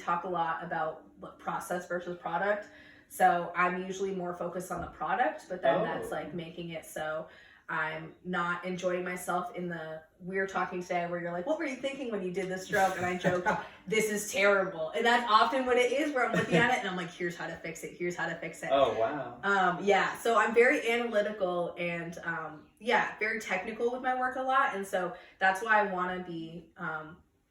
talk a lot about process versus product. So I'm usually more focused on the product, but then that's like making it so I'm not enjoying myself in the, we were talking today where you're like, what were you thinking when you did this stroke? And I joked, this is terrible. And that's often what it is, where I'm looking at it and I'm like, here's how to fix it. Here's how to fix it. Oh, wow. Yeah. So I'm very analytical and, very technical with my work a lot. And so that's why I want to be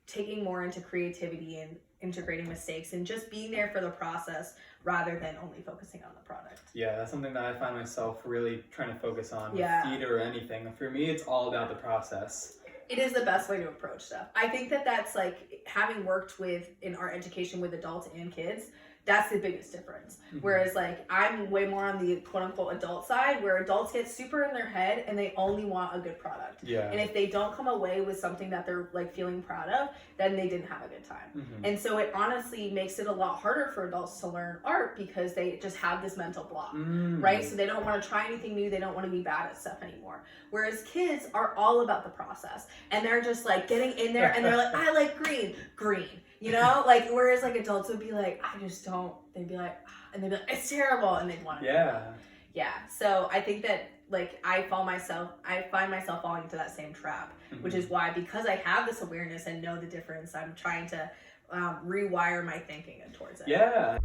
taking more into creativity and integrating mistakes and just being there for the process rather than only focusing on the product. Yeah, that's something that I find myself really trying to focus on with theater or anything. For me, it's all about the process. It is the best way to approach stuff. I think that that's like, having worked in art education with adults and kids, that's the biggest difference. Whereas like I'm way more on the quote unquote adult side, where adults get super in their head and they only want a good product. Yeah. And if they don't come away with something that they're like feeling proud of, then they didn't have a good time. And so it honestly makes it a lot harder for adults to learn art because they just have this mental block, right? So they don't want to try anything new. They don't want to be bad at stuff anymore. Whereas kids are all about the process and they're just like getting in there and they're like, I like green. You know, like, whereas like adults would be like, I just don't, they'd be like, and they'd be like, it's terrible. And they'd want to. Yeah. So I think that like, I find myself falling into that same trap, which is why, because I have this awareness and know the difference, I'm trying to rewire my thinking towards it. Yeah.